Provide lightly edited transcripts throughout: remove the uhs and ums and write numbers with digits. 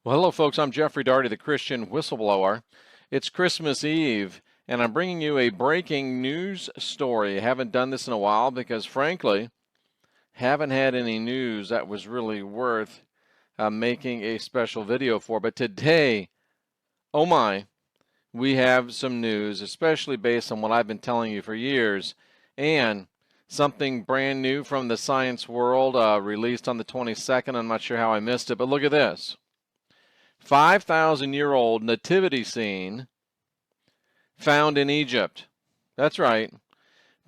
Well, hello, folks. I'm Jeffrey Darty, the Christian Whistleblower. It's Christmas Eve, and I'm bringing you a breaking news story. I haven't done this in a while because, frankly, haven't had any news that was really worth making a special video for. But today, oh my, we have some news, especially based on what I've been telling you for years, and something brand new from the science world, released on the 22nd. I'm not sure how I missed it, but look at this. 5,000-year-old nativity scene found in Egypt. That's right.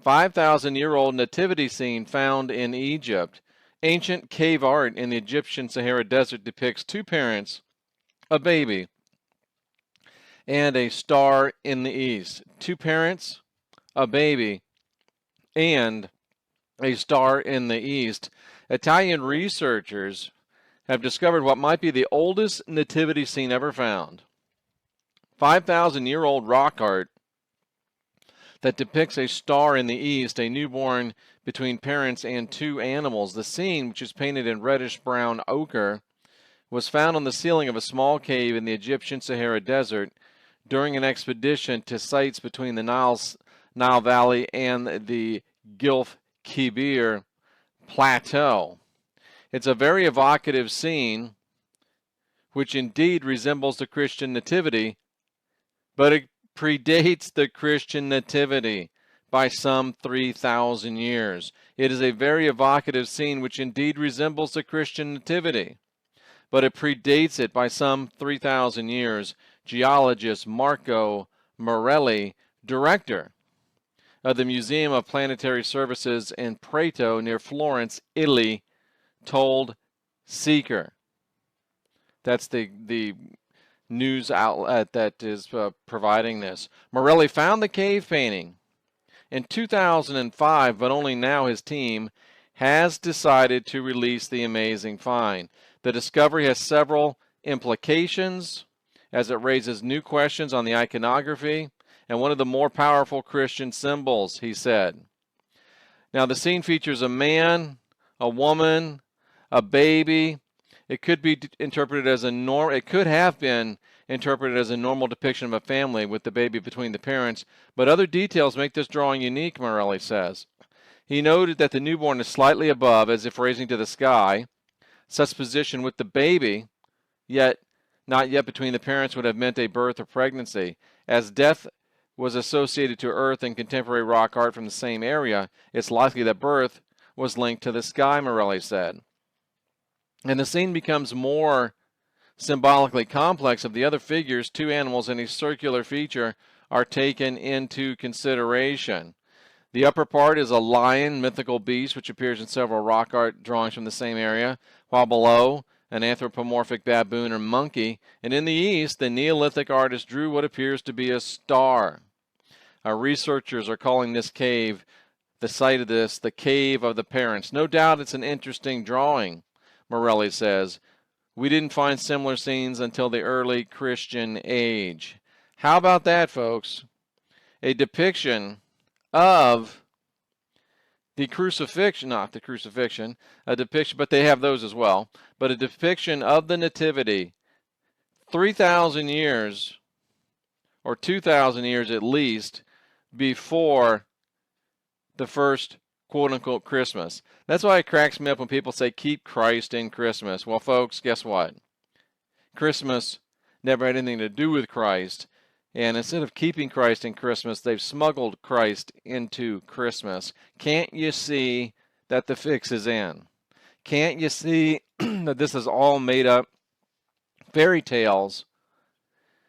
5,000-year-old nativity scene found in Egypt. Ancient cave art in the Egyptian Sahara Desert depicts two parents, a baby, and a star in the east. Two parents, a baby, and a star in the east. Italian researchers have discovered what might be the oldest nativity scene ever found. 5,000-year-old rock art that depicts a star in the east, a newborn between parents and two animals. The scene, which is painted in reddish-brown ochre, was found on the ceiling of a small cave in the Egyptian Sahara Desert during an expedition to sites between the Nile Valley and the Gilf Kebir Plateau. It's a very evocative scene, which indeed resembles the Christian Nativity, but it predates the Christian Nativity by some 3,000 years. It is a very evocative scene which indeed resembles the Christian Nativity, but it predates it by some 3,000 years. Geologist Marco Morelli, director of the Museum of Planetary Services in Prato near Florence, Italy, told Seeker. That's the news outlet that is providing this. Morelli found the cave painting in 2005, but only now his team has decided to release the amazing find. The discovery has several implications as it raises new questions on the iconography and one of the more powerful Christian symbols, he said. Now, the scene features a man, a woman, a baby. It could be interpreted as it could have been interpreted as a normal depiction of a family with the baby between the parents, but other details make this drawing unique, Morelli says. He noted that the newborn is slightly above, as if raising to the sky. Such position with the baby, yet not yet between the parents, would have meant a birth or pregnancy. As death was associated to earth in contemporary rock art from the same area, it's likely that birth was linked to the sky, Morelli said. And the scene becomes more symbolically complex of the other figures. Two animals and a circular feature are taken into consideration. The upper part is a lion, mythical beast, which appears in several rock art drawings from the same area, while below, an anthropomorphic baboon or monkey. And in the east, the Neolithic artist drew what appears to be a star. Our researchers are calling this cave, the site of this, the Cave of the Parents. No doubt it's an interesting drawing, Morelli says. We didn't find similar scenes until the early Christian age. How about that, folks? A depiction of the crucifixion, not the crucifixion, a depiction, but they have those as well, but a depiction of the Nativity 3,000 years, or 2,000 years at least, before the first quote-unquote Christmas. That's why it cracks me up when people say, keep Christ in Christmas. Well, folks, guess what? Christmas never had anything to do with Christ. And instead of keeping Christ in Christmas, they've smuggled Christ into Christmas. Can't you see that the fix is in? Can't you see that this is all made up fairy tales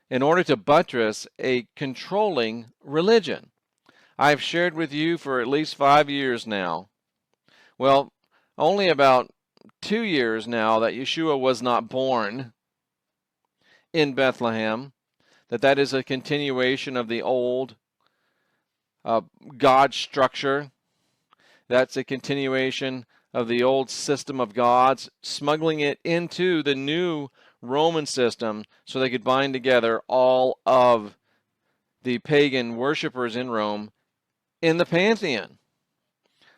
in order to buttress a controlling religion? I've shared with you for at least 5 years now. Well, only about 2 years now that Yeshua was not born in Bethlehem, that is a continuation of the old God structure. That's a continuation of the old system of gods, smuggling it into the new Roman system so they could bind together all of the pagan worshipers in Rome in the pantheon.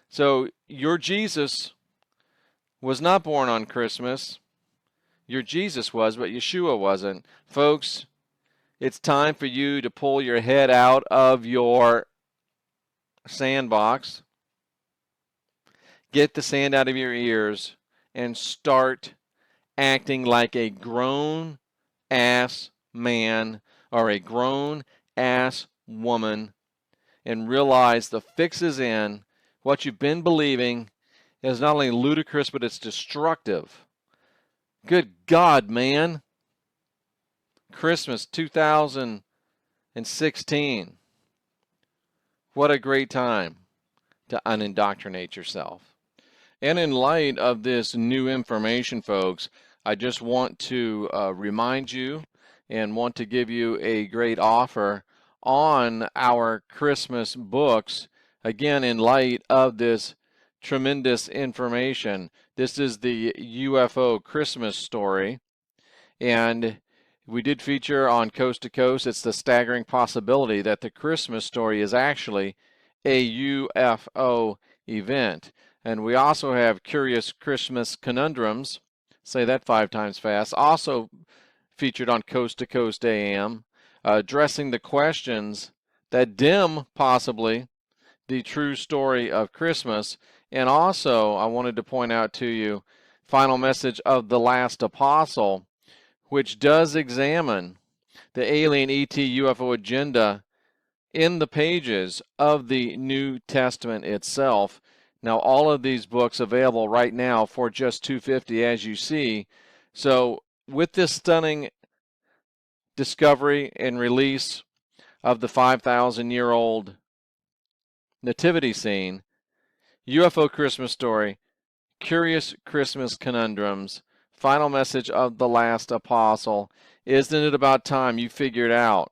So your Jesus was not born on Christmas. Your Jesus was, but Yeshua wasn't. Folks, it's time for you to pull your head out of your sandbox, get the sand out of your ears, and start acting like a grown-ass man or a grown-ass woman, and realize the fix is in. What you've been believing is not only ludicrous, but it's destructive. Good God, man. Christmas 2016. What a great time to unindoctrinate yourself. And in light of this new information, folks, I just want to remind you and want to give you a great offer on our Christmas books. Again, in light of this tremendous information, this is the UFO Christmas story. And we did feature on Coast to Coast, it's the staggering possibility that the Christmas story is actually a UFO event. And we also have Curious Christmas Conundrums, say that 5 times fast, also featured on Coast to Coast AM, addressing the questions that dim possibly the true story of Christmas. And also, I wanted to point out to you, Final Message of the Last Apostle, which does examine the alien ET UFO agenda in the pages of the New Testament itself. Now, all of these books available right now for just $250, as you see. So, with this stunning discovery and release of the 5,000-year-old nativity scene, UFO Christmas story, Curious Christmas Conundrums, Final Message of the Last Apostle, isn't it about time you figured out?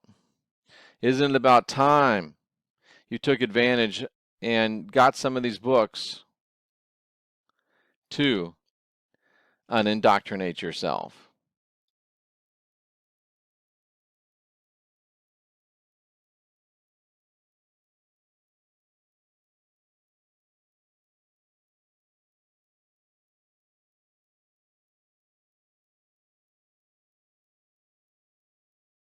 Isn't it about time you took advantage and got some of these books to unindoctrinate yourself?